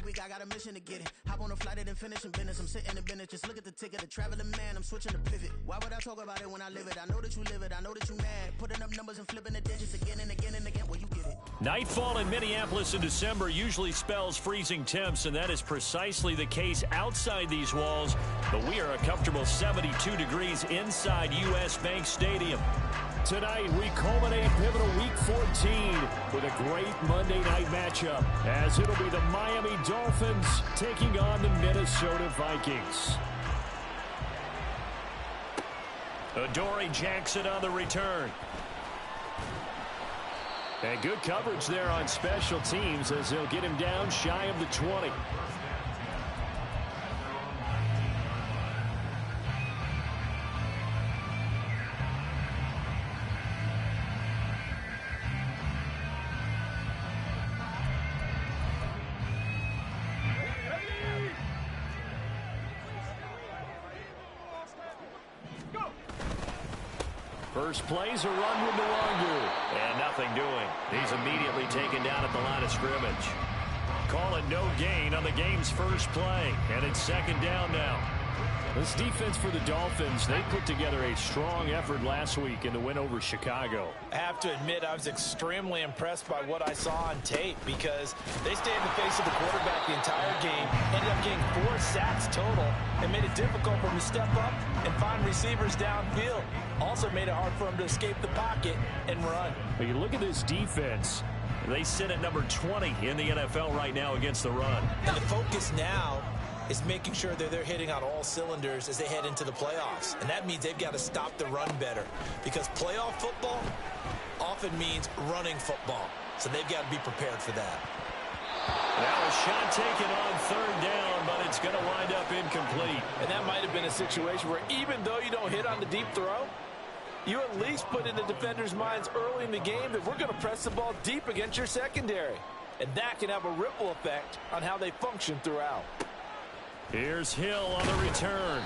week, I got a mission to get it. Hop on a flight and then finish in business. I'm sitting in business, just look at the ticket. A traveling man, I'm switching to pivot. Why would I talk about it when I live it? I know that you live it, I know that you mad. Putting up numbers and flipping the digits again and again and again. Well, you get it. Nightfall in Minneapolis in December usually spells freezing temps, and that is precisely the case outside these walls. But we are a comfortable 72 degrees inside U.S. Bank Stadium. Tonight, we culminate pivotal Week 14 with a great Monday night matchup, as it'll be the Miami Dolphins taking on the Minnesota Vikings. Adoree Jackson on the return. And good coverage there on special teams as they'll get him down shy of the 20. First play's a run with Nwangu. And nothing doing. He's immediately taken down at the line of scrimmage. Call it no gain on the game's first play. And it's second down now. This defense for the Dolphins, they put together a strong effort last week in the win over Chicago. I have to admit, I was extremely impressed by what I saw on tape because they stayed in the face of the quarterback the entire game, ended up getting 4 sacks total, and made it difficult for him to step up and find receivers downfield. Also made it hard for him to escape the pocket and run. But you look at this defense, they sit at number 20 in the NFL right now against the run. And the focus now is making sure that they're hitting on all cylinders as they head into the playoffs. And that means they've got to stop the run better because playoff football often means running football. So they've got to be prepared for that. That was shot taken on third down, but it's going to wind up incomplete. And that might have been a situation where even though you don't hit on the deep throw, you at least put in the defenders' minds early in the game that we're going to press the ball deep against your secondary. And that can have a ripple effect on how they function throughout. Here's Hill on the return.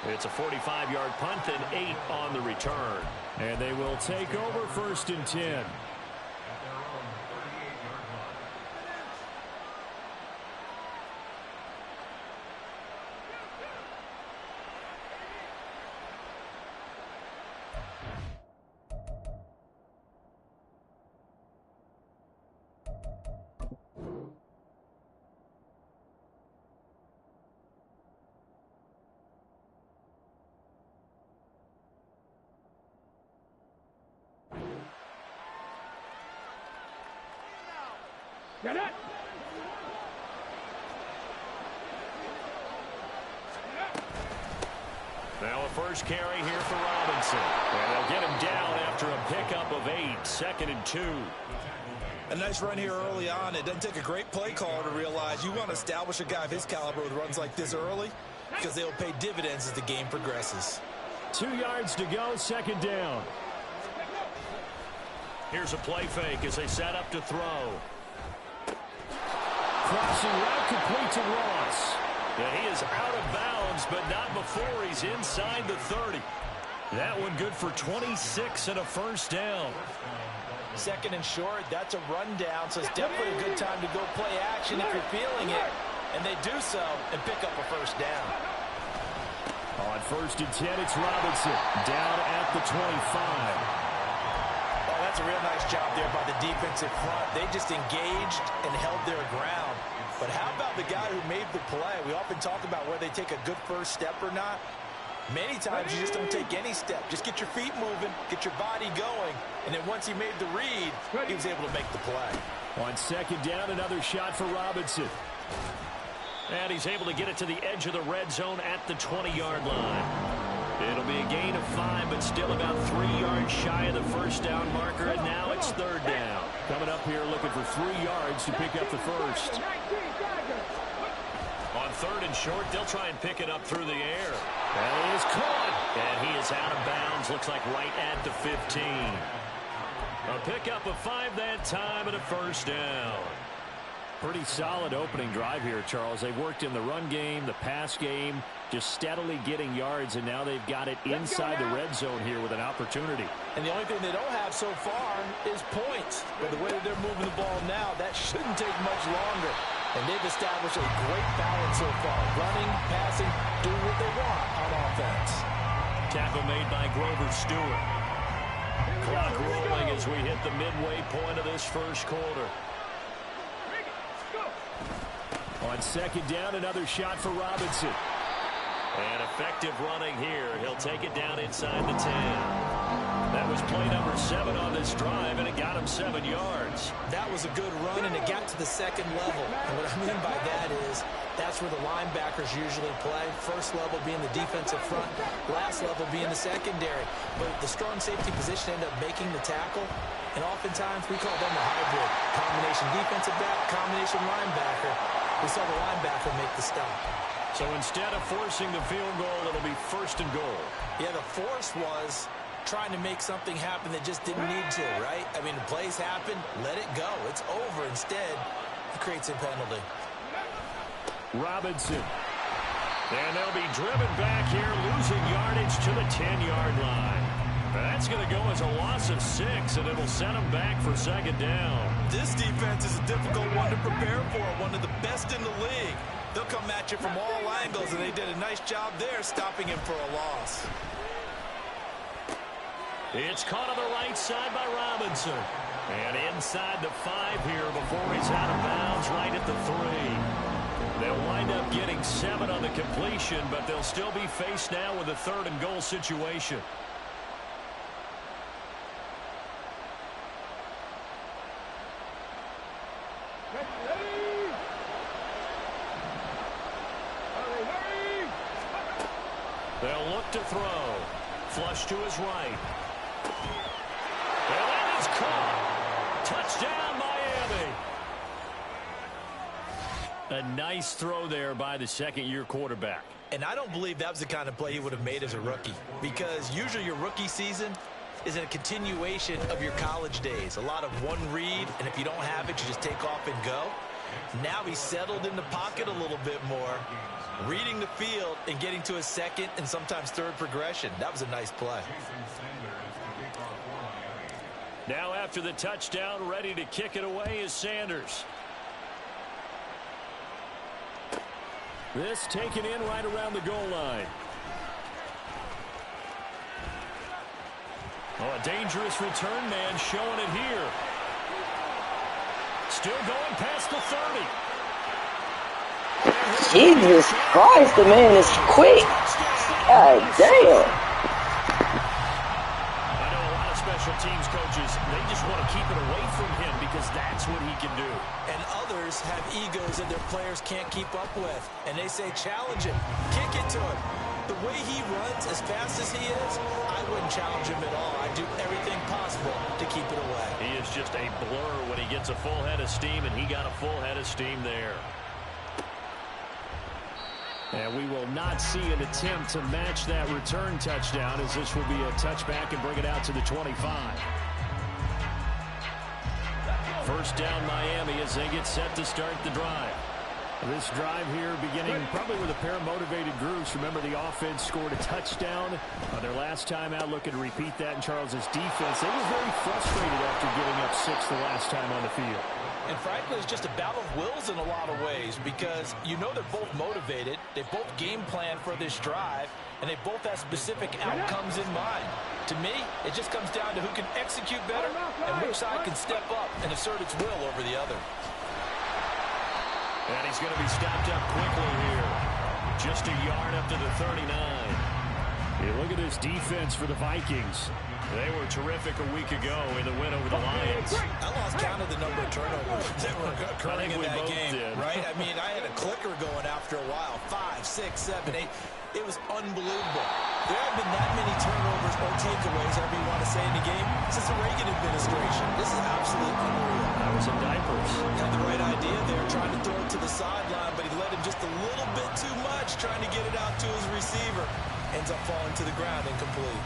It's a 45-yard punt and 8 on the return. And they will take over 1st and 10. Get it! Now a first carry here for Robinson. And they'll get him down after a pickup of 8, 2nd and 2. A nice run here early on. It doesn't take a great play caller to realize you want to establish a guy of his caliber with runs like this early because they will pay dividends as the game progresses. 2 yards to go, 2nd down. Here's a play fake as they set up to throw. Crossing route complete to Ross. Yeah, he is out of bounds, but not before he's inside the 30. That one good for 26 and a first down. 2nd and short, that's a rundown, so it's definitely a good time to go play action if you're feeling it. And they do so and pick up a first down. On 1st and 10, it's Robinson down at the 25. That's a real nice job there by the defensive front. They just engaged and held their ground. But how about the guy who made the play? We often talk about whether they take a good first step or not. Many times you just don't take any step. Just get your feet moving, get your body going, and then once he made the read, he was able to make the play. On 2nd down, another shot for Robinson. And he's able to get it to the edge of the red zone at the 20-yard line. It'll be a gain of 5, but still about 3 yards shy of the first down marker, and now it's 3rd down. Coming up here looking for 3 yards to pick up the first. On 3rd and short, they'll try and pick it up through the air. And he is caught, and he is out of bounds, looks like right at the 15. A pickup of 5 that time and a first down. Pretty solid opening drive here, Charles. They've worked in the run game, the pass game, just steadily getting yards, and now they've got it inside the red zone here with an opportunity. And the only thing they don't have so far is points. But the way that they're moving the ball now, that shouldn't take much longer. And they've established a great balance so far. Running, passing, doing what they want on offense. Tackle made by Grover Stewart. Clock rolling as we hit the midway point of this first quarter. On second down, another shot for Robinson. And effective running here. He'll take it down inside the 10. That was play number 7 on this drive, and it got him 7 yards. That was a good run, and it got to the second level. And what I mean by that is that's where the linebackers usually play. First level being the defensive front, last level being the secondary. But the strong safety position ended up making the tackle, and oftentimes we call them a hybrid. Combination defensive back, combination linebacker. We saw the linebacker make the stop. So instead of forcing the field goal, it'll be 1st and goal. Yeah, the force was trying to make something happen that just didn't need to, right? I mean, the plays happen, let it go. It's over. Instead, it creates a penalty. Robinson. And they'll be driven back here, losing yardage to the 10-yard line. That's going to go as a loss of 6, and it'll send them back for second down. This defense is a difficult one to prepare for, one of the best in the league. They'll come at you from all angles, and they did a nice job there stopping him for a loss. It's caught on the right side by Robinson. And inside the 5 here before he's out of bounds right at the 3. They'll wind up getting 7 on the completion, but they'll still be faced now with a 3rd and goal situation. They'll look to throw. Flush to his right. And that is caught. Touchdown, Miami. A nice throw there by the second-year quarterback. And I don't believe that was the kind of play he would have made as a rookie, because usually your rookie season is a continuation of your college days. A lot of one read, and if you don't have it, you just take off and go. Now he's settled in the pocket a little bit more, reading the field and getting to a second and sometimes third progression. That was a nice play. Now after the touchdown, ready to kick it away is Sanders. This taken in right around the goal line. Oh, a dangerous return man showing it here. Still going past the 30. Jesus Christ, the man is quick. God damn. I know a lot of special teams coaches, they just want to keep it away from him because that's what he can do. And others have egos that their players can't keep up with. And they say, challenge him, kick it to him. The way he runs, as fast as he is, I wouldn't challenge him at all. I'd do everything possible to keep it away. He is just a blur when he gets a full head of steam, and he got a full head of steam there. And we will not see an attempt to match that return touchdown, as this will be a touchback and bring it out to the 25. First down Miami as they get set to start the drive. This drive here beginning probably with a pair of motivated groups. Remember, the offense scored a touchdown on their last time out. Looking to repeat that in Charles's defense. They were very frustrated after giving up 6 the last time on the field. And frankly, it's just a battle of wills in a lot of ways, because you know they're both motivated. They both game plan for this drive, and they both have specific outcomes in mind. To me, it just comes down to who can execute better and which side can step up and assert its will over the other. And he's going to be stopped up quickly here. Just a yard up to the 39. You look at this defense for the Vikings. They were terrific a week ago in the win over the Lions. I lost count of the number of turnovers that were occurring in that game, right? I mean, I had a clicker going after a while. 5, 6, 7, 8. It was unbelievable. There have been that many turnovers or takeaways, however you want to say, in the game since the Reagan administration. This is absolutely unreal. I was in diapers. Had the right idea there, trying to throw it to the sideline, but he led him just a little bit too much, trying to get it out to his receiver. Ends up falling to the ground incomplete.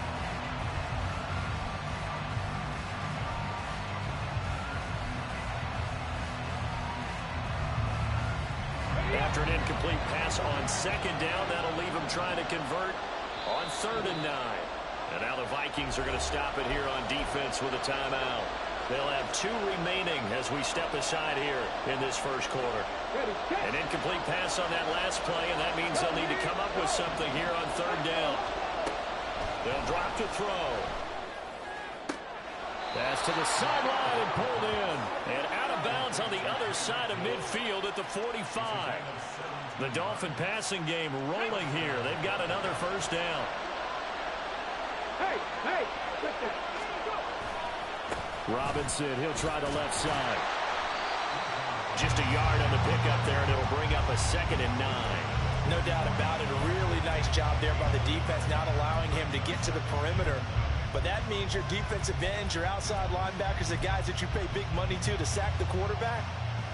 After an incomplete pass on second down, that'll leave him trying to convert on 3rd and 9. And now the Vikings are going to stop it here on defense with a timeout. They'll have 2 remaining as we step aside here in this first quarter. An incomplete pass on that last play, and that means they'll need to come up with something here on third down. They'll drop to throw. Pass to the sideline and pulled in. And out of bounds on the other side of midfield at the 45. The Dolphin passing game rolling here. They've got another first down. Robinson, he'll try the left side. Just a yard on the pickup there, and it'll bring up a 2nd and 9. No doubt about it. A really nice job there by the defense, not allowing him to get to the perimeter. But that means your defensive ends, your outside linebackers, the guys that you pay big money to sack the quarterback,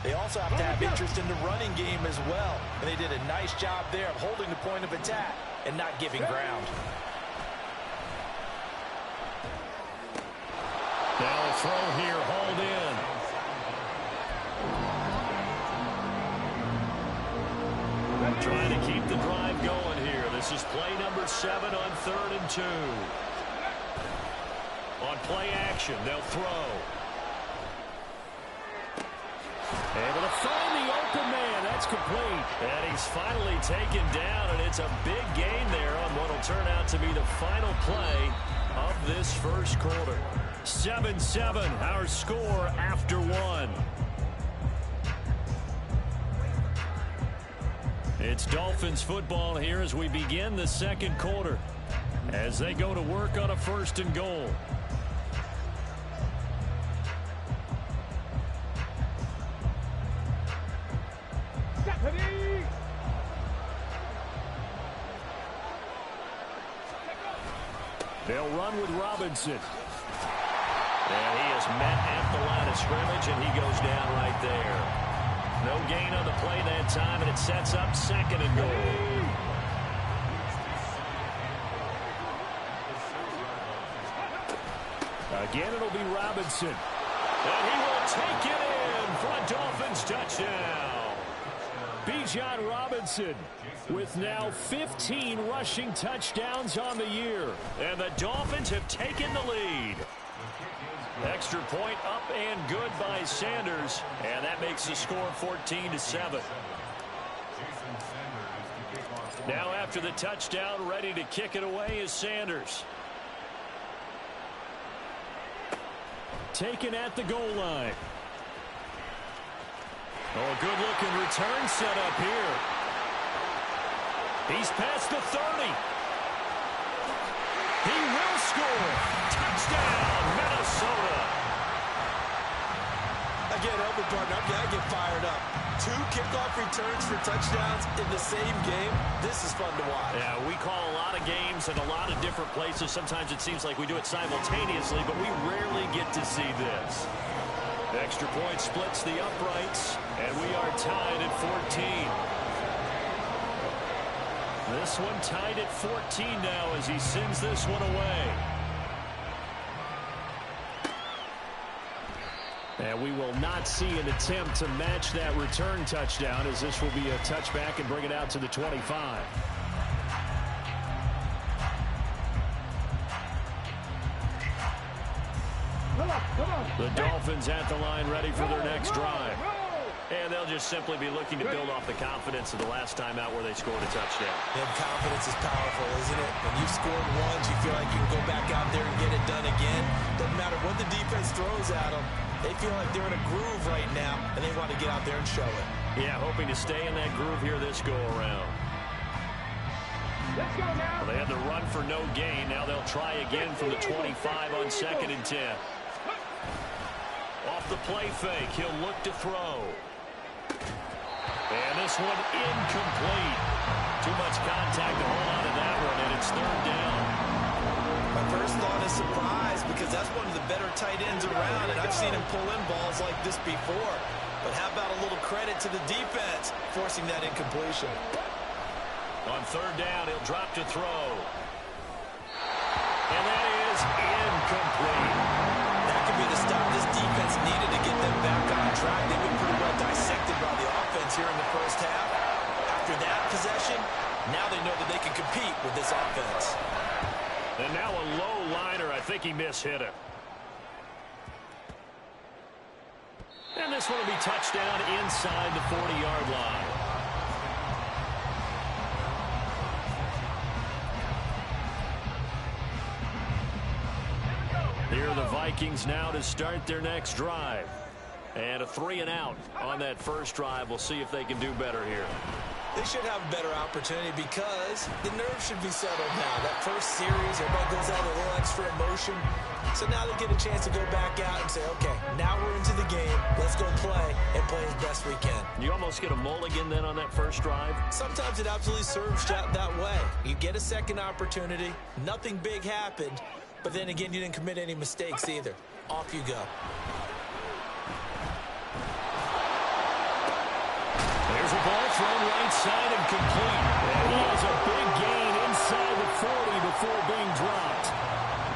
they also have to have interest in the running game as well. And they did a nice job there of holding the point of attack and not giving ground. Now a throw here, hauled in. Trying to keep the drive going here. This is play number 7 on 3rd and 2. On play action, they'll throw. Able to find the open man. That's complete. And he's finally taken down, and it's a big gain there on what will turn out to be the final play of this first quarter. 7-7, our score after 1. It's Dolphins football here as we begin the second quarter, as they go to work on a 1st and goal. They'll run with Robinson. And he is met at the line of scrimmage, and he goes down right there. No gain on the play that time, and it sets up 2nd and goal. Again, it'll be Robinson. And he will take it in for a Dolphins touchdown. Bijan Robinson with now 15 rushing touchdowns on the year. And the Dolphins have taken the lead. Extra point up and good by Sanders. And that makes the score 14-7. Now after the touchdown, ready to kick it away is Sanders. Taken at the goal line. Oh, a good-looking return set up here. He's past the 30. He will score. Touchdown, Minnesota. Again, Elvin partner, I'm going to get fired up. 2 kickoff returns for touchdowns in the same game. This is fun to watch. Yeah, we call a lot of games in a lot of different places. Sometimes it seems like we do it simultaneously, but we rarely get to see this. The extra point splits the uprights, and we are tied at 14. This one tied at 14 now as he sends this one away. And we will not see an attempt to match that return touchdown, as this will be a touchback and bring it out to the 25. The Dolphins at the line ready for their next drive. And they'll just simply be looking to build off the confidence of the last time out where they scored a touchdown. And confidence is powerful, isn't it? When you've scored once, you feel like you can go back out there and get it done again. Doesn't matter what the defense throws at them. They feel like they're in a groove right now, and they want to get out there and show it. Yeah, hoping to stay in that groove here this go-around. Let's go now. Well, they had the run for no gain. Now they'll try again from the 25 on 2nd and 10. Off the play fake, he'll look to throw. And this one incomplete. Too much contact to hold on to that one, and it's 3rd down. My first thought is surprise, because that's one of the better tight ends around, and I've seen him pull in balls like this before. But how about a little credit to the defense forcing that incompletion? On 3rd down, he'll drop to throw. And that is incomplete. That could be the stop this defense needed to get them back on track. They've been pretty well dissected by the offense here in the first half. After that possession, now they know that they can compete with this offense. And now a low liner. I think he mishit it. And this one will be touchdown inside the 40-yard line. Here are the Vikings now to start their next drive. And a 3-and-out on that first drive. We'll see if they can do better here. They should have a better opportunity because the nerves should be settled now. That first series, everybody goes out with a little extra emotion. So now they get a chance to go back out and say, okay, now we're into the game. Let's go play and play as best we can. You almost get a mulligan then on that first drive? Sometimes it absolutely serves that way. You get a second opportunity. Nothing big happened. But then again, you didn't commit any mistakes either. Off you go. There's a ball thrown right side and complete. And he has a big gain inside the 40 before being dropped.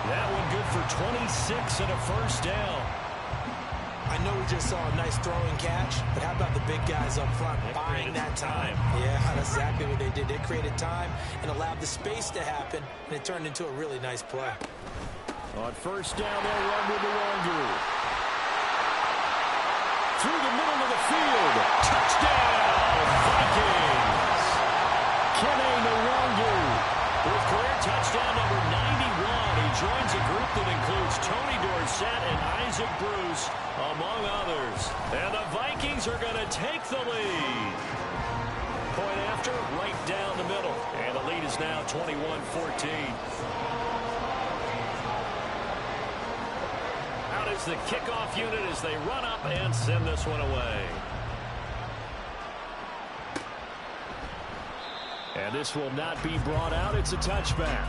That one good for 26 and a first down. I know we just saw a nice throwing catch, but how about the big guys up front buying that time? Yeah, that's exactly what they did. They created time and allowed the space to happen, and it turned into a really nice play. On first down, they'll run with the longer. Through the middle of the field. Touchdown, Vikings. Kene Nwangu with career touchdown number 91. He joins a group that includes Tony Dorsett and Isaac Bruce, among others. And the Vikings are going to take the lead. Point after, right down the middle. And the lead is now 21-14. Out is the kickoff unit as they run up and send this one away. And this will not be brought out. It's a touchback.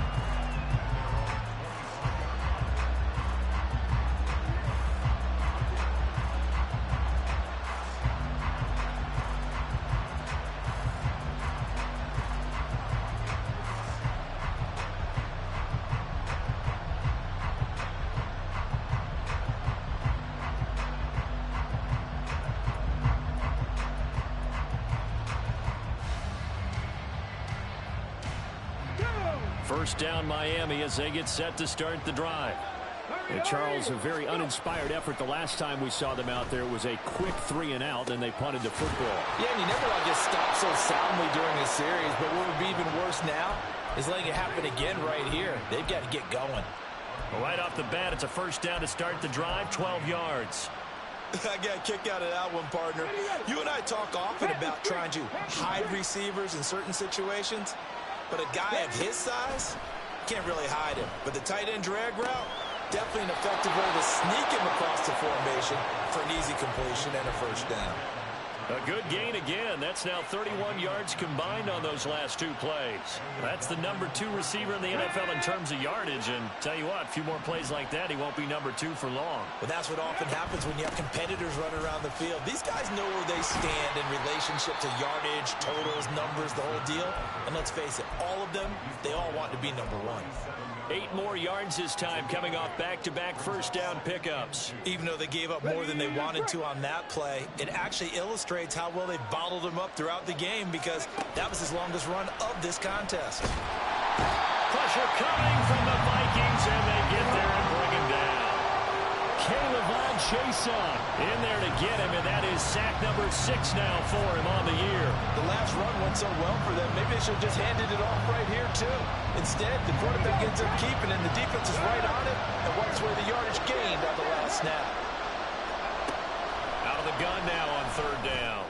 First down Miami as they get set to start the drive. And Charles, a very uninspired effort the last time we saw them out there. It was a quick 3-and-out, and they punted the football. Yeah, and you never want to get stopped so soundly during a series, but what would be even worse now is letting it happen again right here. They've got to get going. Well, right off the bat, it's a first down to start the drive, 12 yards. I got a kick out of that one, partner. You and I talk often about trying to hide receivers in certain situations. But a guy of his size, can't really hide him. But the tight end drag route, definitely an effective way to sneak him across the formation for an easy completion and a first down. A good gain again. That's now 31 yards combined on those last two plays. That's the number 2 receiver in the NFL in terms of yardage. And tell you what, a few more plays like that, he won't be number 2 for long. Well, that's what often happens when you have competitors running around the field. These guys know where they stand in relationship to yardage, totals, numbers, the whole deal. And let's face it, all of them, they all want to be number 1. 8 more yards this time coming off back-to-back first down pickups. Even though they gave up more than they wanted to on that play, it actually illustrates how well they bottled him up throughout the game because that was his longest run of this contest. Pressure coming from the Vikings, and they get there and bring him down. K'Lavon Chaisson in there to get him, and that is sack number 6 now for him on the year. The last run went so well for them, maybe they should have just handed it off right here, too. Instead, the quarterback ends up keeping it, and the defense is right on it and wipes away the yardage gained on the last snap. Out of the gun now on third down.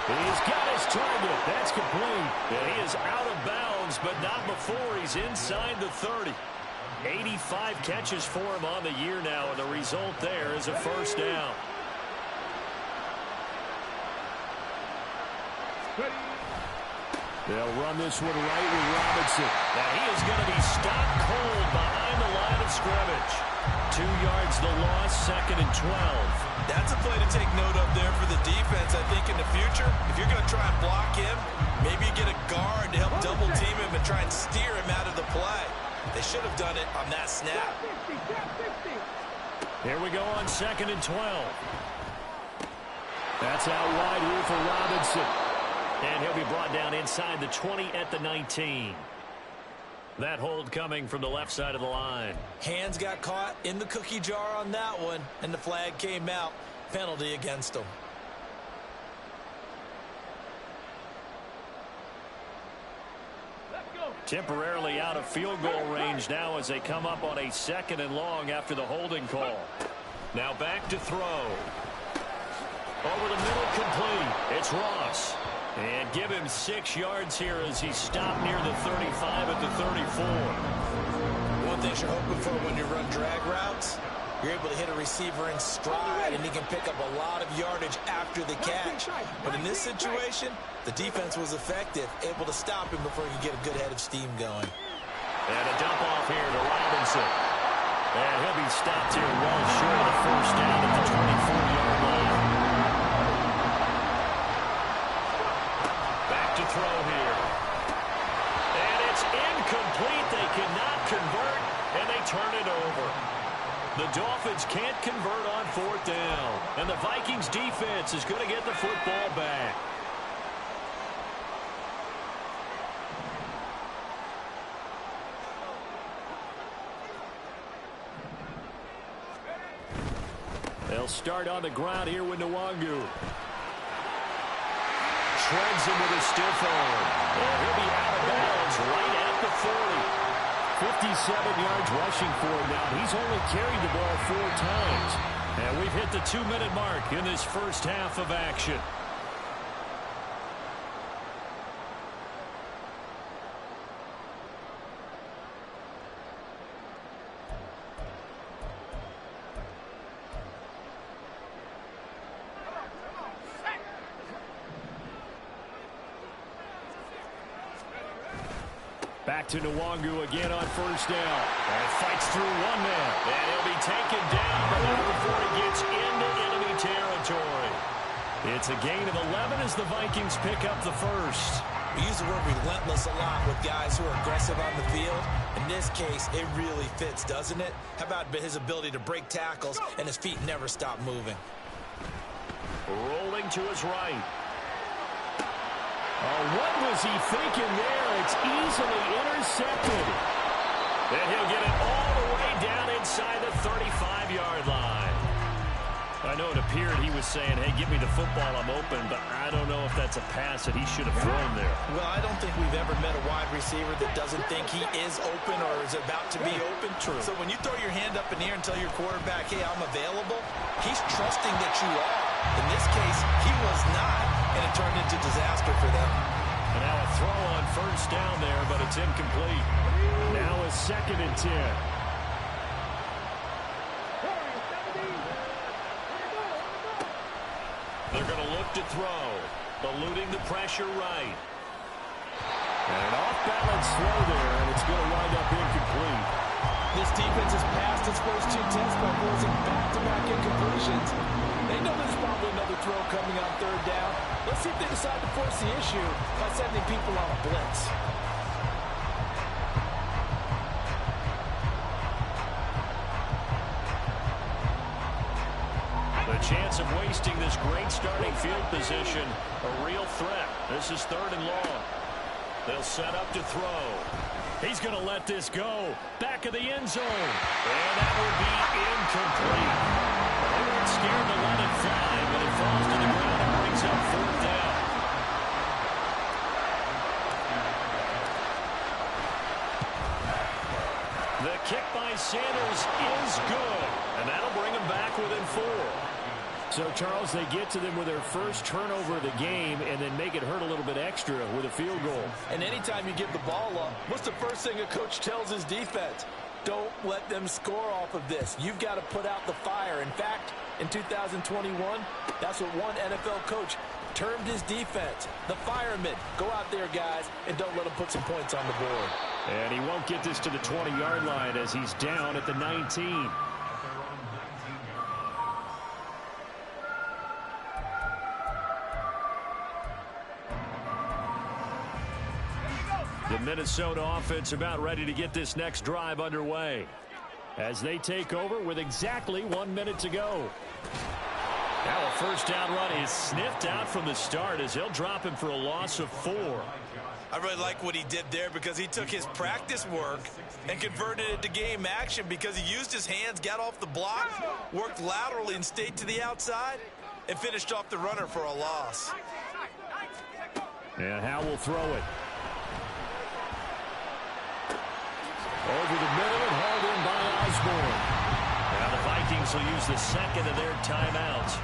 He's got his target. That's complete. And he is out of bounds, but not before he's inside the 30. 85 catches for him on the year now, and the result there is a first down. They'll run this one right with Robinson. Now he is going to be stopped cold behind the line of scrimmage. 2 yards the loss, 2nd and 12. That's a play to take note of there for the defense, I think, in the future. If you're going to try and block him, maybe you get a guard to help double team him and try and steer him out of the play. They should have done it on that snap. Here we go on 2nd and 12. That's out wide here for Robinson. And he'll be brought down inside the 20 at the 19. That hold coming from the left side of the line. Hands got caught in the cookie jar on that one, and the flag came out. Penalty against them. Temporarily out of field goal range now as they come up on a 2nd and long after the holding call. Now back to throw. Over the middle, complete. It's Ross. And give him 6 yards here as he stopped near the 35 at the 34. One thing you're hoping for when you run drag routes, you're able to hit a receiver in stride, and he can pick up a lot of yardage after the catch. But in this situation, the defense was effective, able to stop him before he could get a good head of steam going. And a dump off here to Robinson. And he'll be stopped here well short of the first down at the 24-yard line. Back to throw here. And it's incomplete. They cannot convert, and they turn it over. The Dolphins can't convert on 4th down. And the Vikings defense is going to get the football back. They'll start on the ground here with Nwangu. Shreds him with a stiff arm. And he'll be out of bounds right at the 40. 57 yards rushing for him now. He's only carried the ball 4 times. And we've hit the 2-minute mark in this first half of action. Back to Nwangu again on 1st down. And fights through one man. And he'll be taken down, but not before he gets into enemy territory. It's a gain of 11 as the Vikings pick up the first. We use the word relentless a lot with guys who are aggressive on the field. In this case, it really fits, doesn't it? How about his ability to break tackles and his feet never stop moving? Rolling to his right. Oh, what was he thinking there? It's easily intercepted. And he'll get it all the way down inside the 35-yard line. I know it appeared he was saying, hey, give me the football, I'm open, but I don't know if that's a pass that he should have thrown there. Well, I don't think we've ever met a wide receiver that doesn't think he is open or is about to be open. True. So when you throw your hand up in the air and tell your quarterback, hey, I'm available, he's trusting that you are. In this case, he was not, and it turned into disaster for them. And now a throw on 1st down there, but it's incomplete. Now a 2nd and 10. They're going to look to throw, eluding the pressure right. And an off-balance throw there, and it's going to wind up incomplete. This defense has passed its first 2 tests by forcing back-to-back incompletions. They know there's probably another throw coming on 3rd down. Let's see if they decide to force the issue by sending people on a blitz. The chance of wasting this great starting field position, a real threat. This is 3rd and long. They'll set up to throw. He's going to let this go. Back of the end zone. And that will be incomplete. They weren't scared to let it fly, but it falls to the ground and brings up 4th down. The kick by Sanders is good, and that'll bring him back within 4. So, Charles, they get to them with their first turnover of the game and then make it hurt a little bit extra with a field goal. And anytime you give the ball up, what's the first thing a coach tells his defense? Don't let them score off of this. You've got to put out the fire. In fact, in 2021, that's what one NFL coach termed his defense. The firemen. Go out there, guys, and don't let them put some points on the board. And he won't get this to the 20-yard line as he's down at the 19. The Minnesota offense about ready to get this next drive underway as they take over with exactly 1 minute to go. Now a 1st down run is sniffed out from the start as he'll drop him for a loss of 4. I really like what he did there because he took his practice work and converted it to game action because he used his hands, got off the block, worked laterally and stayed to the outside, and finished off the runner for a loss. And Howe will throw it. Over the middle and hauled in by Osborne. Now the Vikings will use the second of their timeouts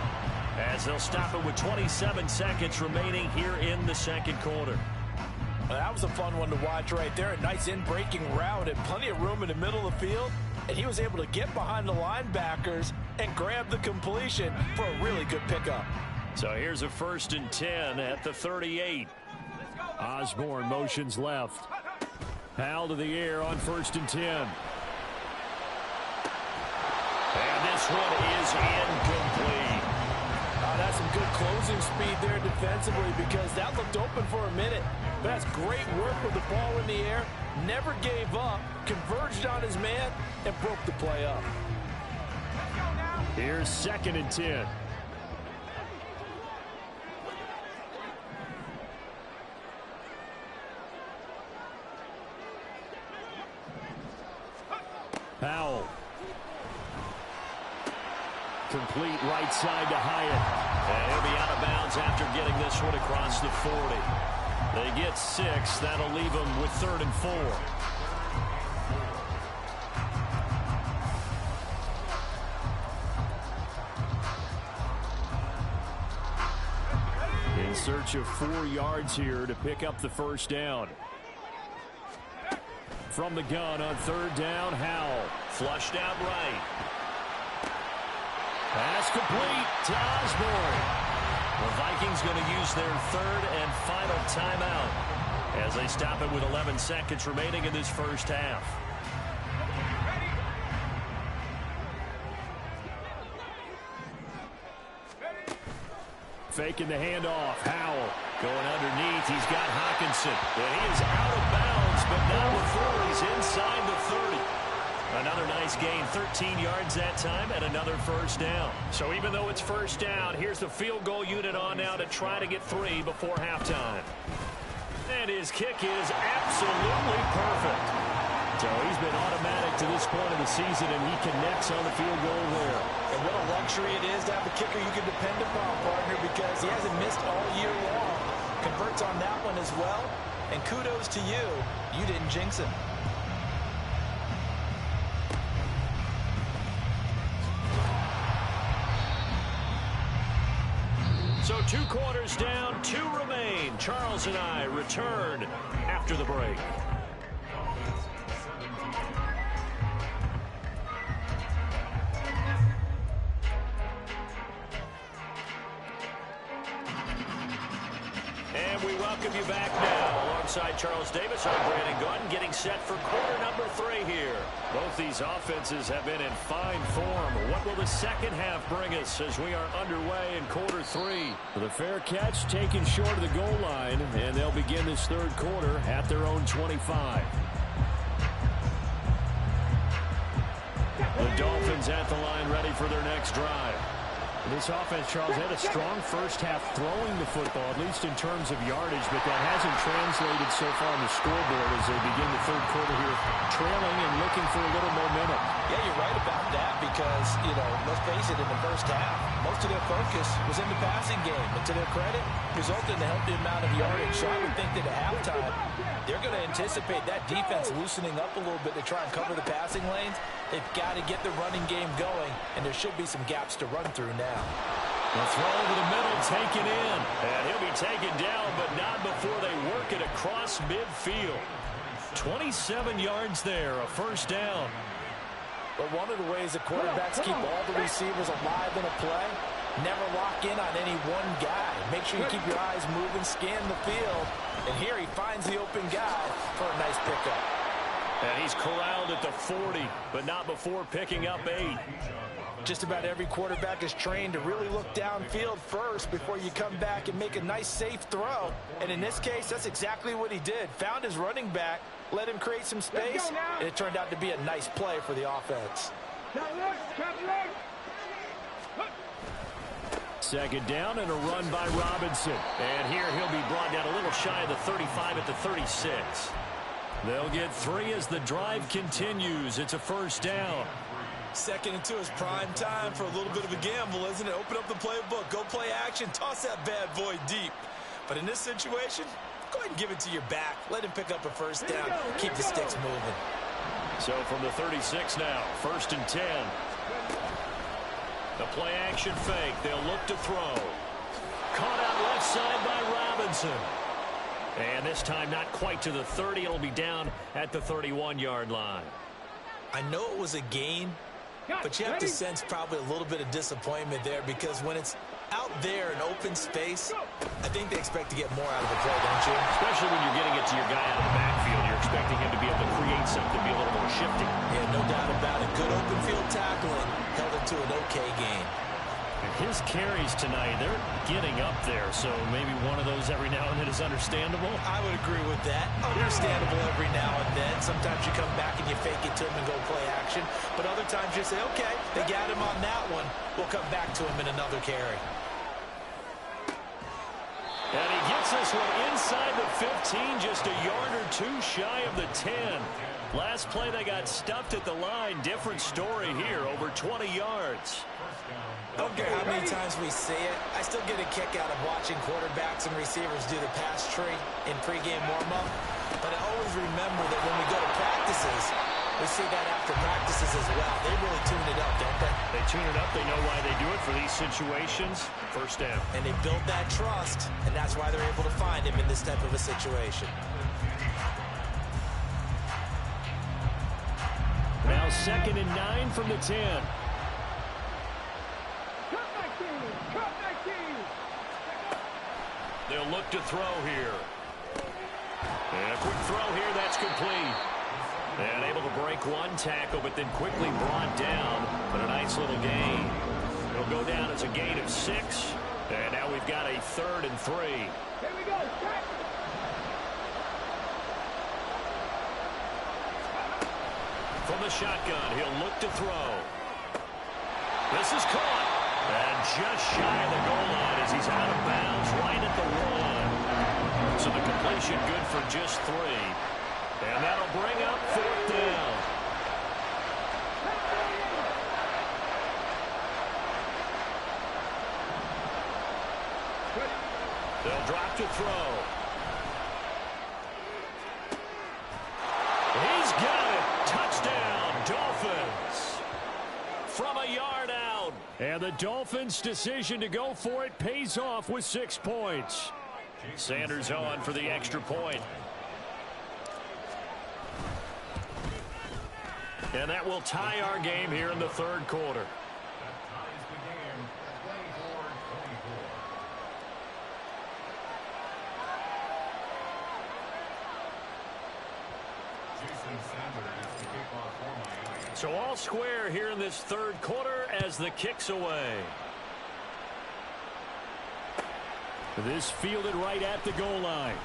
as they'll stop it with 27 seconds remaining here in the second quarter. Well, that was a fun one to watch right there. A nice in-breaking route and plenty of room in the middle of the field. And he was able to get behind the linebackers and grab the completion for a really good pickup. So here's a 1st and 10 at the 38. Osborne motions left. Howell to the air on 1st and 10. And this one is incomplete. That's some good closing speed there defensively because that looked open for a minute. But that's great work with the ball in the air. Never gave up, converged on his man, and broke the play up. Here's 2nd and 10. Howell. Complete right side to Hyatt. And he'll be out of bounds after getting this one across the 40. They get 6. That'll leave them with 3rd and 4. In search of 4 yards here to pick up the 1st down. From the gun on 3rd down, Howell. Flushed out right. Pass complete to Osborne. The Vikings going to use their 3rd and final timeout as they stop it with 11 seconds remaining in this first half. Faking the handoff. Howell going underneath. He's got Hawkinson. And he is out of bounds, but not before he's inside the 30. Another nice gain, 13 yards that time, and another 1st down. So even though it's 1st down, here's the field goal unit on now to try to get 3 before halftime. And his kick is absolutely perfect. So he's been automatic to this point of the season, and he connects on the field goal there. And what a luxury it is to have a kicker you can depend upon, partner, because he hasn't missed all year long. Converts on that one as well, and kudos to you. You didn't jinx him. So 2 quarters down, 2 remain. Charles and I return after the break. And we welcome you back now. Alongside Charles Davis, I'm Brandon Gordon, getting set for quarter number 3 here. Both these offenses have been in fine form. What will the second half bring us as we are underway in quarter 3? The fair catch taken short of the goal line, and they'll begin this 3rd quarter at their own 25. The Dolphins at the line ready for their next drive. This offense, Charles, had a strong first half throwing the football, at least in terms of yardage, but that hasn't translated so far on the scoreboard as they begin the 3rd quarter here, trailing and looking for a little momentum. Yeah, you're right about that because, let's face it, in the first half, most of their focus was in the passing game. And to their credit, resulted in a healthy amount of yardage. So I would think that at halftime, they're going to anticipate that defense loosening up a little bit to try and cover the passing lanes. They've got to get the running game going, and there should be some gaps to run through now. The throw over the middle, taken in. And he'll be taken down, but not before they work it across midfield. 27 yards there, a 1st down. But one of the ways that quarterbacks keep all the receivers alive in a play, never lock in on any one guy. Make sure you keep your eyes moving, scan the field. And here he finds the open guy for a nice pickup. And he's corralled at the 40, but not before picking up 8. Just about every quarterback is trained to really look downfield first before you come back and make a nice, safe throw. And in this case, that's exactly what he did. Found his running back, let him create some space, and it turned out to be a nice play for the offense. Second down and a run by Robinson. And here he'll be brought down a little shy of the 35 at the 36. They'll get 3 as the drive continues. It's a first down. Second and 2 is prime time for a little bit of a gamble, isn't it? Open up the playbook, go play action, toss that bad boy deep. But in this situation, go ahead and give it to your back. Let him pick up a first down. Keep the sticks moving. So from the 36 now, first and 10. The play action fake. They'll look to throw. Caught out left side by Robinson. And this time not quite to the 30. It'll be down at the 31-yard line. I know it was a gain, but you have to sense probably a little bit of disappointment there, because when it's out there in open space, I think they expect to get more out of the play, don't you? Especially when you're getting it to your guy out of the backfield. You're expecting him to be able to create something, be a little more shifty. Yeah, no doubt about it. Good open field tackling held it to an okay gain. And his carries tonight, they're getting up there, so maybe one of those every now and then is understandable. I would agree with that. Understandable every now and then. Sometimes you come back and you fake it to him and go play action. But other times you say, okay, they got him on that one. We'll come back to him in another carry. And he gets this one inside the 15, just a yard or two shy of the 10. Last play they got stuffed at the line. Different story here, over 20 yards. I don't care how many times we see it. I still get a kick out of watching quarterbacks and receivers do the pass tree in pregame warm-up. But I always remember that when we go to practices, we see that after practices as well. They really tune it up, don't they? They tune it up. They know why they do it for these situations. First down. And they build that trust, and that's why they're able to find him in this type of a situation. Now second and 9 from the 10. They'll look to throw here. And a quick throw here, that's complete. And able to break one tackle, but then quickly brought down. But a nice little gain. It'll go down as a gain of 6. And now we've got a 3rd and 3. Here we go. From the shotgun, he'll look to throw. This is caught. And just shy of the goal line as he's out of bounds right at the 1. So the completion good for just 3. And that'll bring up 4th down. They'll drop to throw. He's got it. Touchdown, Dolphins. From a yard out. And the Dolphins' decision to go for it pays off with 6 points. Sanders on for the extra point. And that will tie our game here in the 3rd quarter. So all square here in this 3rd quarter as the kick's away. This fielded right at the goal line.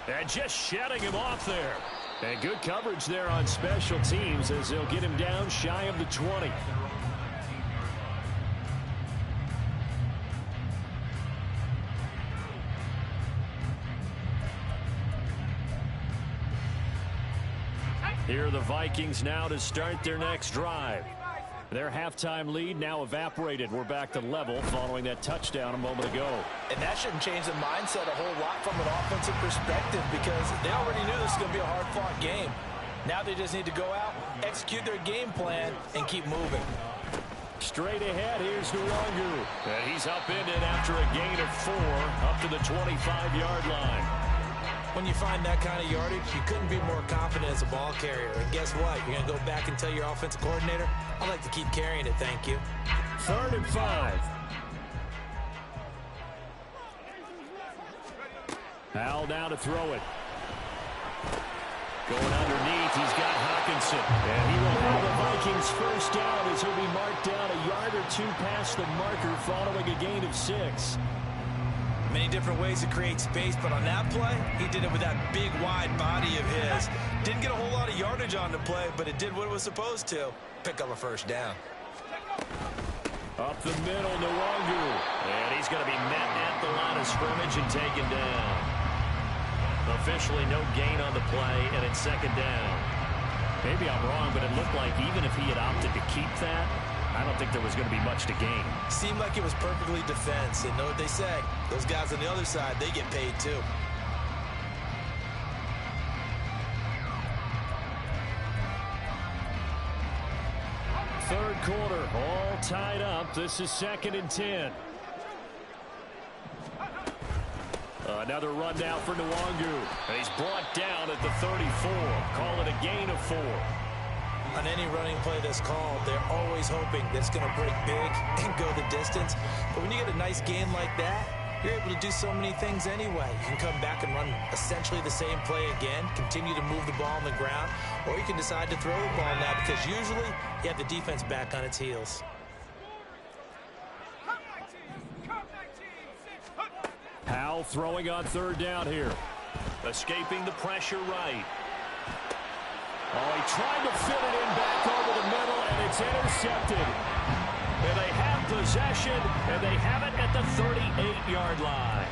And just shutting him off there. And good coverage there on special teams as they'll get him down shy of the 20. Here are the Vikings now to start their next drive. Their halftime lead now evaporated. We're back to level following that touchdown a moment ago. And that shouldn't change the mindset a whole lot from an offensive perspective, because they already knew this was going to be a hard-fought game. Now they just need to go out, execute their game plan, and keep moving. Straight ahead, here's Nwangu. And he's upended after a gain of 4 up to the 25-yard line. When you find that kind of yardage, you couldn't be more confident as a ball carrier. And guess what? You're going to go back and tell your offensive coordinator, I'd like to keep carrying it, thank you. 3rd and 5. Howell down to throw it. Going underneath, he's got Hawkinson. And he will have the Vikings first down as he'll be marked down a yard or 2 past the marker following a gain of 6. Many different ways to create space, but on that play, he did it with that big, wide body of his. Didn't get a whole lot of yardage on the play, but it did what it was supposed to. Pick up a first down. Up the middle, Nwangu. And he's going to be met at the line of scrimmage and taken down. Officially no gain on the play, and it's second down. Maybe I'm wrong, but it looked like even if he had opted to keep that, I don't think there was going to be much to gain. Seemed like it was perfectly defense. And know what they say? Those guys on the other side, they get paid too. Third quarter, all tied up. This is 2nd and 10. Another run down for Nwangu. And he's brought down at the 34. Call it a gain of 4. On any running play that's called, they're always hoping that it's going to break big and go the distance. But when you get a nice gain like that, you're able to do so many things anyway. You can come back and run essentially the same play again, continue to move the ball on the ground, or you can decide to throw the ball now because usually you have the defense back on its heels. Powell throwing on third down here. Escaping the pressure right. Oh, he tried to fit it in back over the middle, and it's intercepted. And they have possession, and they have it at the 38-yard line.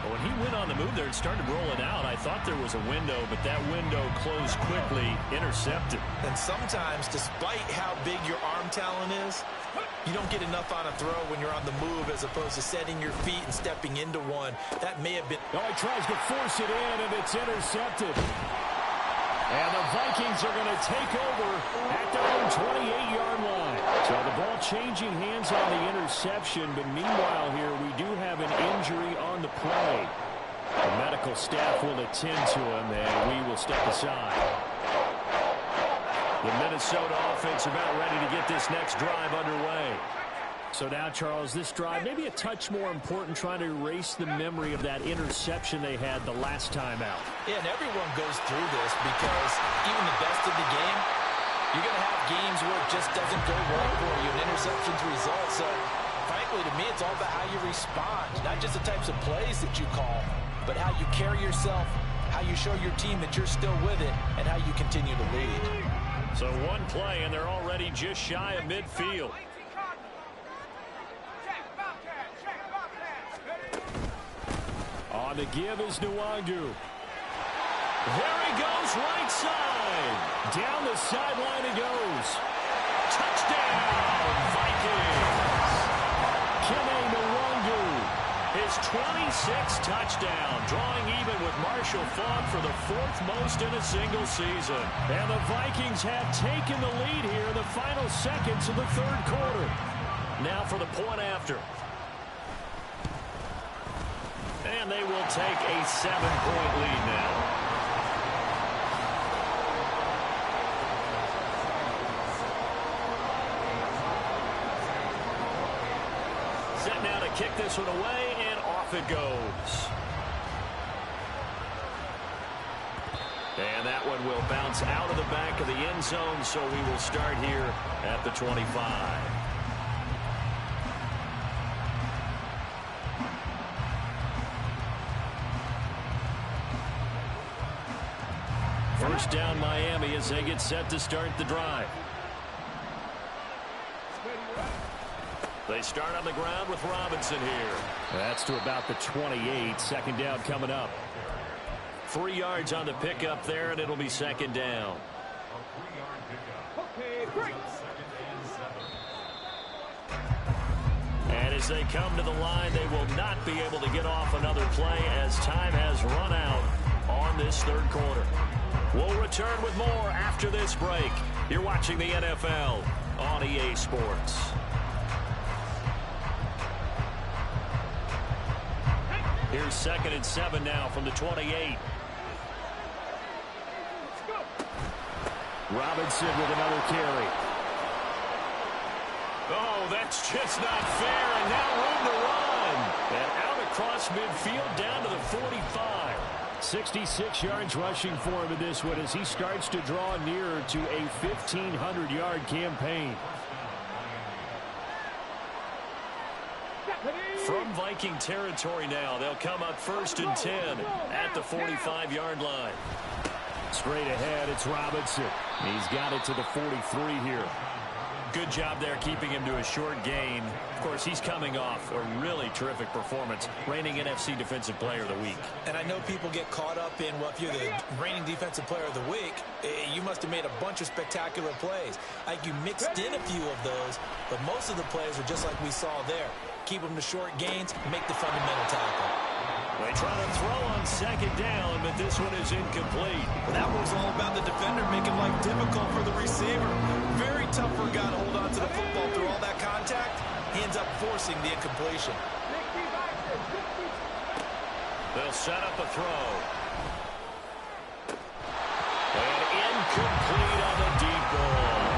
When he went on the move there and started rolling out, I thought there was a window, but that window closed quickly, intercepted. And sometimes, despite how big your arm talent is, you don't get enough on a throw when you're on the move as opposed to setting your feet and stepping into one. That may have been... Oh, he tries to force it in, and it's intercepted. And the Vikings are going to take over at their own 28-yard line. So the ball changing hands on the interception, but meanwhile here we do have an injury on the play. The medical staff will attend to him, and we will step aside. The Minnesota offense about ready to get this next drive underway. So now, Charles, this drive maybe a touch more important, trying to erase the memory of that interception they had the last time out. Yeah, and everyone goes through this because even the best of the game, you're going to have games where it just doesn't go right for you, and interceptions result. So, frankly, to me, it's all about how you respond, not just the types of plays that you call, but how you carry yourself, how you show your team that you're still with it, and how you continue to lead. So one play, and they're already just shy of midfield. On the give is Nwangu. There he goes, right side. Down the sideline he goes. Touchdown, Vikings. Kene Nwangu, his 26th touchdown, drawing even with Marshall Faulk for the 4th most in a single season. And the Vikings have taken the lead here in the final seconds of the third quarter. Now for the point after. And they will take a 7-point lead now. Set now to kick this one away, and off it goes. And that one will bounce out of the back of the end zone, so we will start here at the 25. First down Miami as they get set to start the drive. They start on the ground with Robinson here. That's to about the 28. Second down coming up. 3 yards on the pickup there, and it'll be second down. And as they come to the line, they will not be able to get off another play as time has run out on this third quarter. We'll return with more after this break. You're watching the NFL on EA Sports. Here's 2nd and 7 now from the 28. Robinson with another carry. Oh, that's just not fair, and now room to run. And out across midfield down to the 45. 66 yards rushing for him in this one as he starts to draw nearer to a 1,500-yard campaign. From Viking territory now, they'll come up 1st and 10 at the 45-yard line. Straight ahead, it's Robinson. He's got it to the 43 here. Good job there keeping him to a short gain. Of course, he's coming off a really terrific performance, reigning NFC Defensive Player of the Week. And I know people get caught up in, well, if you're the reigning Defensive Player of the Week, you must have made a bunch of spectacular plays. Like you mixed in a few of those, but most of the plays are just like we saw there. Keep them to short gains, make the fundamental tackle. They try to throw on second down, but this one is incomplete. That was all about the defender making life difficult for the receiver. Very tough for a guy to hold on to the football through all that contact. He ends up forcing the incompletion. They'll set up a throw. And incomplete on the deep ball.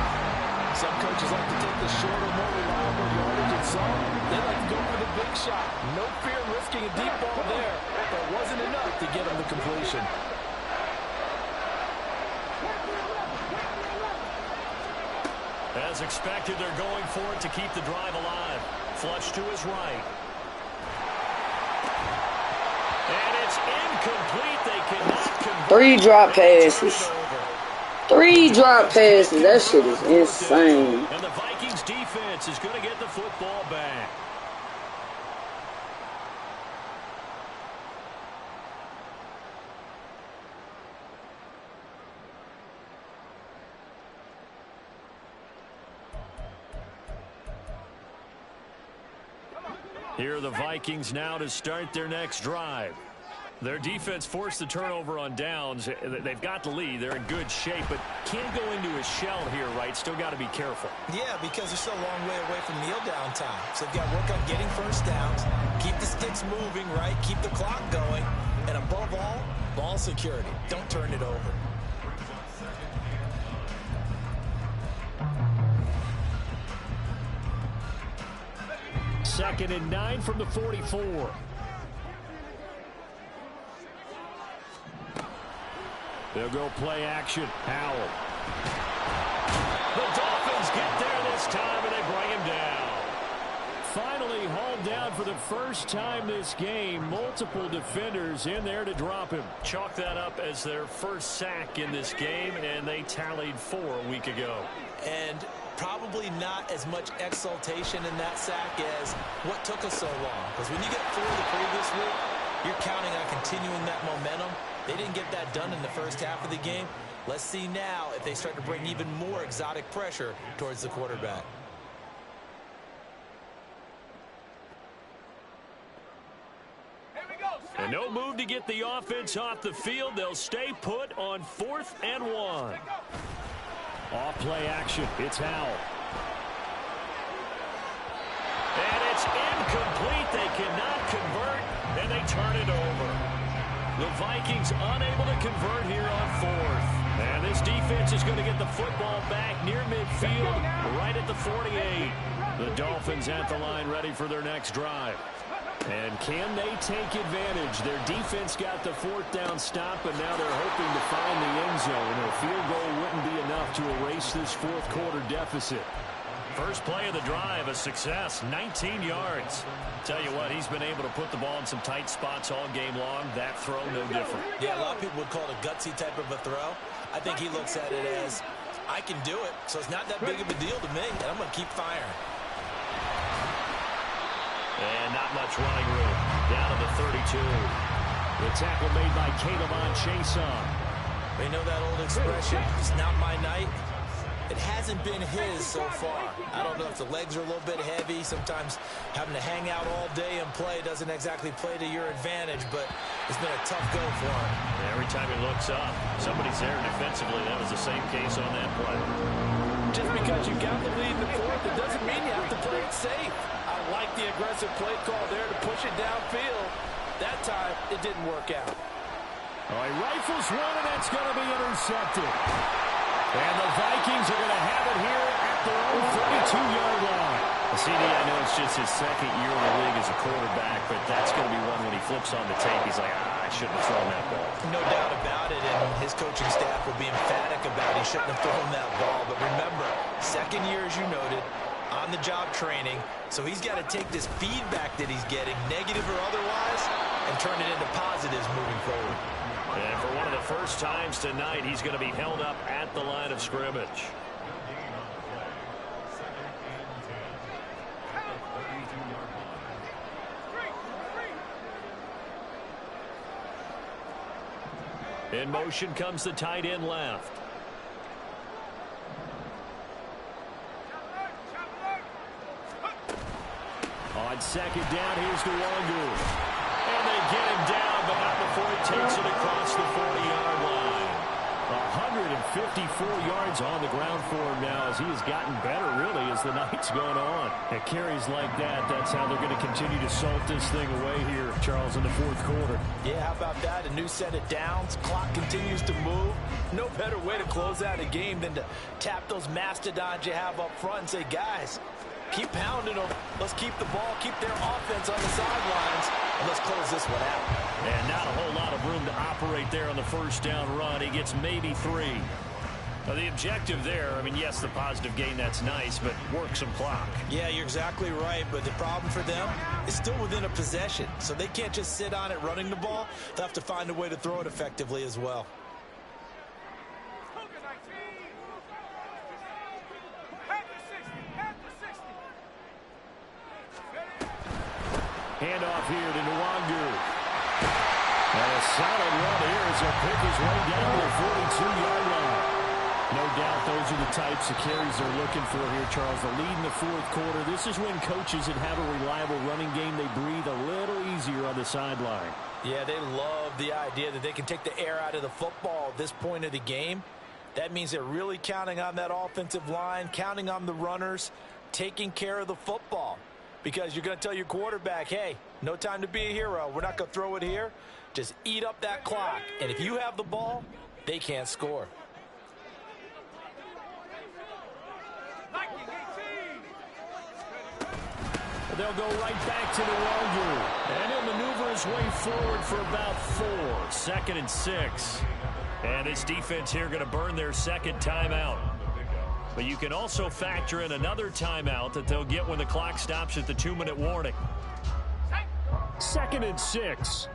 Some coaches like to take the shorter, more reliable yardage, and some, they like to go for the big shot. No fear risking a deep ball there, but it wasn't enough to get him the completion. As expected, they're going for it to keep the drive alive. Flush to his right. And it's incomplete. They cannot convert. 3 drop passes. 3 drop passes. That shit is insane. And the Vikings defense is going to get the football back. Here are the Vikings now to start their next drive. Their defense forced the turnover on downs. They've got the lead. They're in good shape, but can't go into a shell here, right? Still got to be careful. Yeah, because they're still a long way away from kneel down time. So they've got to work on getting first downs, keep the sticks moving, right? Keep the clock going. And above all, ball security. Don't turn it over. Second and 9 from the 44. They'll go play action. Howell. The Dolphins get there this time, and they bring him down. Finally hauled down for the first time this game. Multiple defenders in there to drop him. Chalk that up as their first sack in this game, and they tallied 4 a week ago. And probably not as much exultation in that sack as what took us so long. Because when you get 4 the previous week, you're counting on continuing that momentum. They didn't get that done in the first half of the game. Let's see now if they start to bring even more exotic pressure towards the quarterback. And no move to get the offense off the field. They'll stay put on 4th and 1. Off play action. It's Howell. And it's incomplete. They cannot convert, and they turn it over. The Vikings unable to convert here on 4th. And this defense is going to get the football back near midfield, right at the 48. The Dolphins at the line ready for their next drive. And can they take advantage? Their defense got the 4th down stop, and now they're hoping to find the end zone. A field goal wouldn't be enough to erase this 4th quarter deficit. First play of the drive, a success, 19 yards. Tell you what, he's been able to put the ball in some tight spots all game long. That throw, no different. Yeah, a lot of people would call it a gutsy type of a throw. I think he looks at it as, I can do it, so it's not that big of a deal to me, and I'm going to keep firing. And not much running room. Down to the 32. The tackle made by Calebon Chason. They know that old expression, it's not my night. It hasn't been his so far. I don't know if the legs are a little bit heavy. Sometimes having to hang out all day and play doesn't exactly play to your advantage, but it's been a tough go for him. Every time he looks up, somebody's there defensively. That was the same case on that play. Just because you got the lead in the 4th, it doesn't mean you have to play it safe. I like the aggressive play call there to push it downfield. That time, it didn't work out. All right, rifles one, and that's going to be intercepted. And the Vikings are going to have it here at their own 32-yard line. CD, I know it's just his 2nd year in the league as a quarterback, but that's going to be one when he flips on the tape. He's like, I shouldn't have thrown that ball. No doubt about it, and his coaching staff will be emphatic about he shouldn't have thrown that ball. But remember, 2nd year, as you noted, on-the-job training, so he's got to take this feedback that he's getting, negative or otherwise, and turn it into positives moving forward. And for one of the first times tonight, he's going to be held up at the line of scrimmage. In motion comes the tight end left. On second down, here's Nwangu. And they get him down, but not before he takes it across the 40-yard line. 154 yards on the ground for him now as he has gotten better, really, as the night's gone on. At carries like that, that's how they're going to continue to salt this thing away here, Charles, in the fourth quarter. Yeah, how about that? A new set of downs. Clock continues to move. No better way to close out a game than to tap those mastodons you have up front and say, guys, keep pounding them. Let's keep the ball, keep their offense on the sidelines, and let's close this one out. And not a whole lot of room to operate there on the first down run. He gets maybe 3. Now, the objective there, I mean, yes, the positive gain, that's nice, but work some clock. Yeah, you're exactly right, but the problem for them is still within a possession, so they can't just sit on it running the ball. They'll have to find a way to throw it effectively as well. Handoff here to Nwangu. And a solid run here as he'll pick his way down to the 42-yard line. No doubt those are the types of carries they're looking for here, Charles. The lead in the fourth quarter. This is when coaches that have a reliable running game, they breathe a little easier on the sideline. Yeah, they love the idea that they can take the air out of the football at this point of the game. That means they're really counting on that offensive line, counting on the runners, taking care of the football. Because you're going to tell your quarterback, hey, no time to be a hero. We're not going to throw it here. Just eat up that clock. And if you have the ball, they can't score. They'll go right back to Nwangu. And he'll maneuver his way forward for about 4. 2nd and 6. And this defense here going to burn their second timeout. But you can also factor in another timeout that they'll get when the clock stops at the 2-minute warning. 2nd and 6.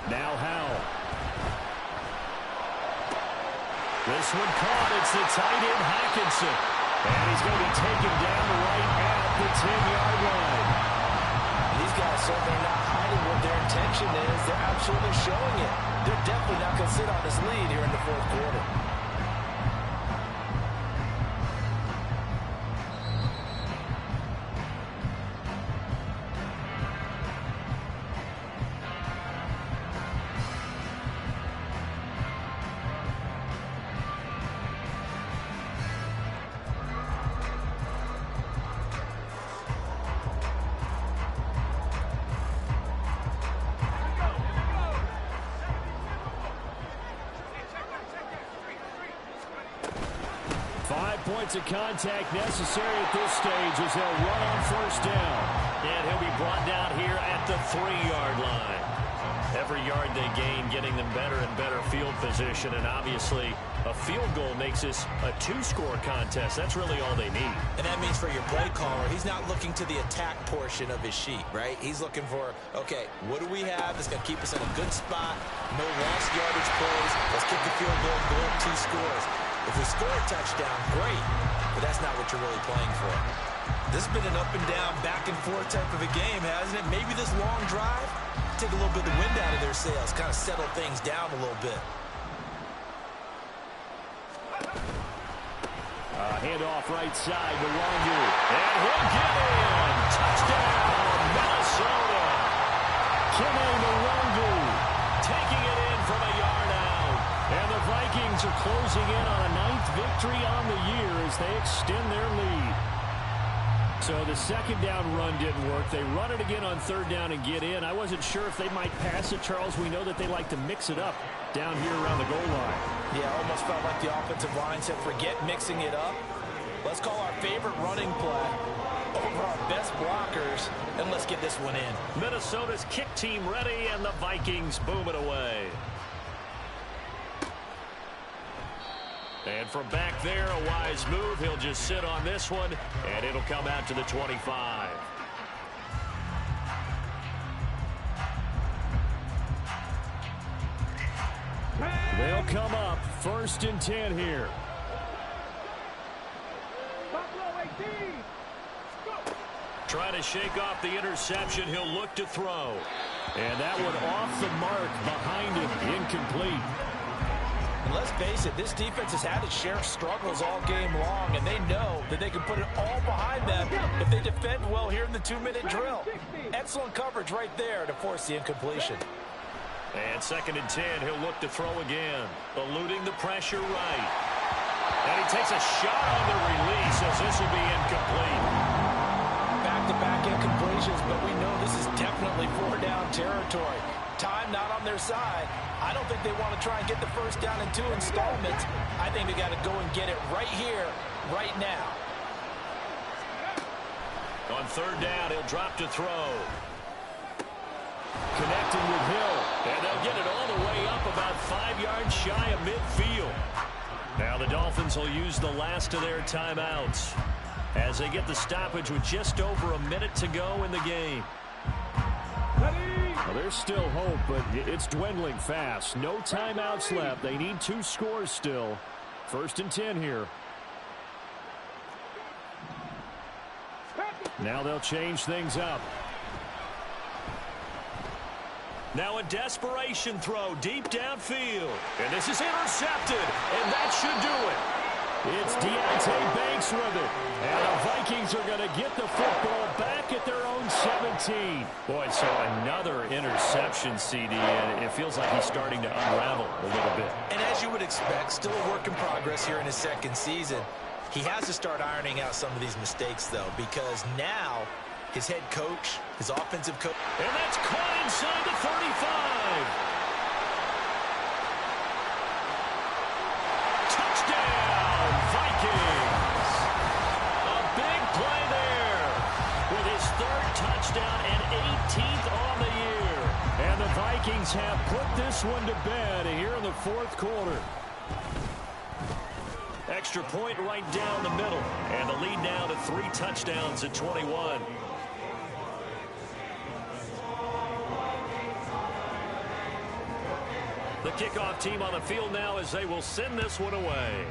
Now Howell. This one caught. It's the tight end Hawkinson. And he's going to be taken down right at the 10-yard line. These guys certainly not hiding what their intention is. They're absolutely showing it. They're definitely not going to sit on this lead here in the fourth quarter. 5 points of contact necessary at this stage as they'll run on first down. And he'll be brought down here at the 3-yard line. Every yard they gain, getting them better and better field position. And obviously, a field goal makes this a 2-score contest. That's really all they need. And that means for your play caller, he's not looking to the attack portion of his sheet, right? He's looking for, okay, what do we have that's going to keep us in a good spot? No lost yardage plays. Let's kick the field goal and go up 2 scores. If we score a touchdown, great, but that's not what you're really playing for. This has been an up and down, back and forth type of a game, hasn't it? Maybe this long drive, take a little bit of the wind out of their sails, kind of settle things down a little bit. Handoff right side to Nwangu. And he'll get in. Touchdown, Minnesota. Nwangu taking it in from a yard out. And the Vikings are closing in on a 9th victory on the year as they extend their lead. So the second down run didn't work. They run it again on 3rd down and get in. I wasn't sure if they might pass it, Charles. We know that they like to mix it up down here around the goal line. Yeah, almost felt like the offensive line said, forget mixing it up. Let's call our favorite running play over our best blockers, and let's get this one in. Minnesota's kick team ready, and the Vikings boom it away. And from back there, a wise move. He'll just sit on this one, and it'll come out to the 25. They'll come up 1st and 10 here. Trying to shake off the interception. He'll look to throw. And that one off the mark behind him. Incomplete. And let's face it, this defense has had its share of struggles all game long, and they know that they can put it all behind them if they defend well here in the 2-minute drill. Excellent coverage right there to force the incompletion. And 2nd and 10, he'll look to throw again. Eluding the pressure right. And he takes a shot on the release as this will be incomplete. Back-to-back incompletions, but we know this is definitely 4-down territory. Time not on their side. I don't think they want to try and get the first down in 2 installments. I think they got to go and get it right here, right now. On 3rd down, he'll drop to throw. Connecting with Hill. And they'll get it all the way up about 5 yards shy of midfield. Now the Dolphins will use the last of their timeouts as they get the stoppage with just over a minute to go in the game. Well, there's still hope, but it's dwindling fast. No timeouts left. They need 2 scores still. 1st and 10 here. Now they'll change things up. Now a desperation throw deep downfield. And this is intercepted. And that should do it. It's Deontay Banks with it. And the Vikings are going to get the football back at their own 17. Boy, so another interception, CD, and it feels like he's starting to unravel a little bit. And as you would expect, still a work in progress here in his 2nd season. He has to start ironing out some of these mistakes, though, because now his head coach, his offensive coach. And that's caught inside the 35. Touchdown, Vikings. A big play there with his 3rd touchdown and 18th on the year. And the Vikings have put this one to bed here in the 4th quarter. Extra point right down the middle. And the lead now to 3 touchdowns at 21. The kickoff team on the field now as they will send this one away.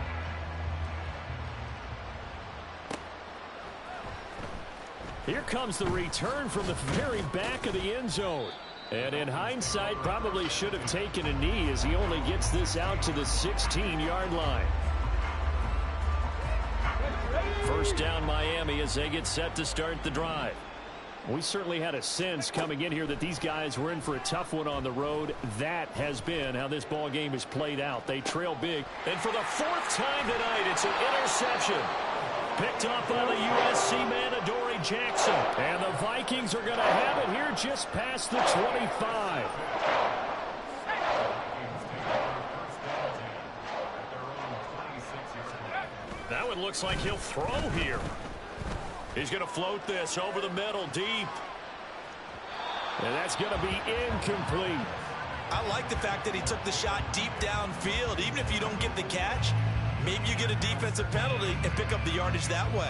Here comes the return from the very back of the end zone. And in hindsight, probably should have taken a knee as he only gets this out to the 16-yard line. 1st down Miami as they get set to start the drive. We certainly had a sense coming in here that these guys were in for a tough one on the road. That has been how this ball game has played out. They trail big. And for the 4th time tonight, it's an interception. Picked up by the USC man, Adoree Jackson. And the Vikings are going to have it here just past the 25. That one looks like he'll throw here. He's going to float this over the middle deep. And that's going to be incomplete. I like the fact that he took the shot deep downfield. Even if you don't get the catch, maybe you get a defensive penalty and pick up the yardage that way.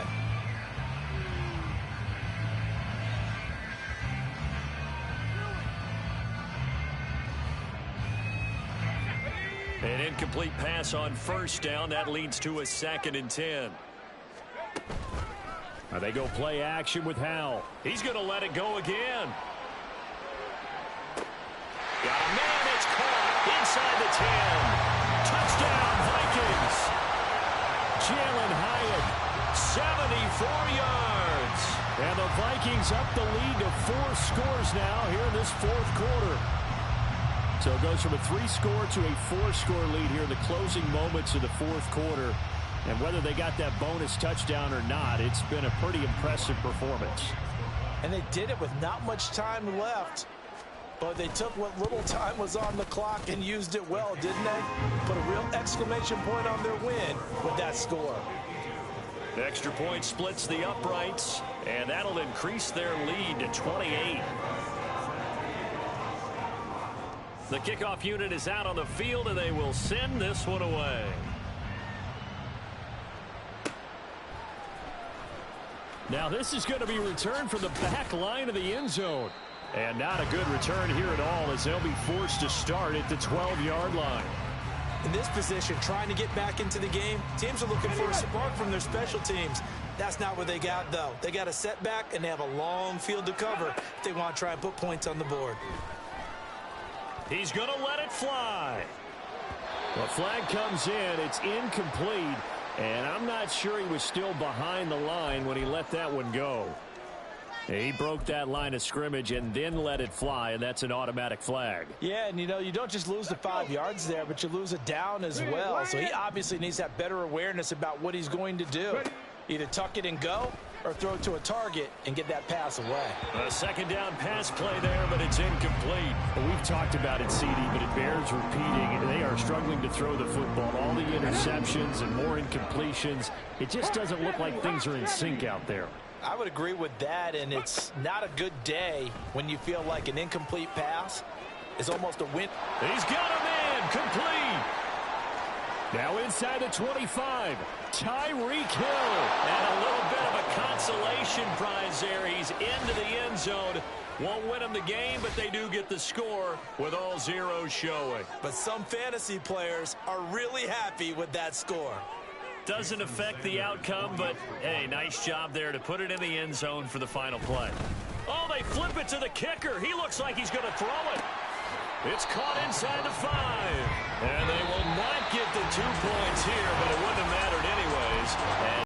An incomplete pass on 1st down. That leads to a 2nd and 10. Now they go play action with Howell. He's going to let it go again. Got a man. It's caught inside the 10. Touchdown, Vikings. Jalen Hyatt, 74 yards. And the Vikings up the lead to 4 scores now here in this 4th quarter. So it goes from a 3-score to a 4-score lead here in the closing moments of the 4th quarter. And whether they got that bonus touchdown or not, it's been a pretty impressive performance. And they did it with not much time left. But they took what little time was on the clock and used it well, didn't they? Put a real exclamation point on their win with that score. The extra point splits the uprights, and that'll increase their lead to 28. The kickoff unit is out on the field, and they will send this one away. Now this is going to be returned from the back line of the end zone. And not a good return here at all, as they'll be forced to start at the 12-yard line. In this position, trying to get back into the game, teams are looking for a spark from their special teams. That's not what they got, though. They got a setback, and they have a long field to cover if they want to try and put points on the board. He's going to let it fly. The flag comes in. It's incomplete, and I'm not sure he was still behind the line when he let that one go. He broke that line of scrimmage and then let it fly, and that's an automatic flag. Yeah, and you don't just lose the 5 yards there, but you lose it down as well. So he obviously needs to have better awareness about what he's going to do. Either tuck it and go or throw it to a target and get that pass away. A second down pass play there, but it's incomplete. We've talked about it, CD, but it bears repeating. They are struggling to throw the football. All the interceptions and more incompletions. It just doesn't look like things are in sync out there. I would agree with that, and it's not a good day when you feel like an incomplete pass is almost a win. He's got a man, complete. Now inside the 25, Tyreek Hill. And a little bit of a consolation prize there. He's into the end zone. Won't win them the game, but they do get the score with all zeros showing. But some fantasy players are really happy with that score. Doesn't affect the outcome, but, hey, nice job there to put it in the end zone for the final play. Oh, they flip it to the kicker. He looks like he's going to throw it. It's caught inside the 5. And they will not get the 2 points here, but it wouldn't have mattered anyways.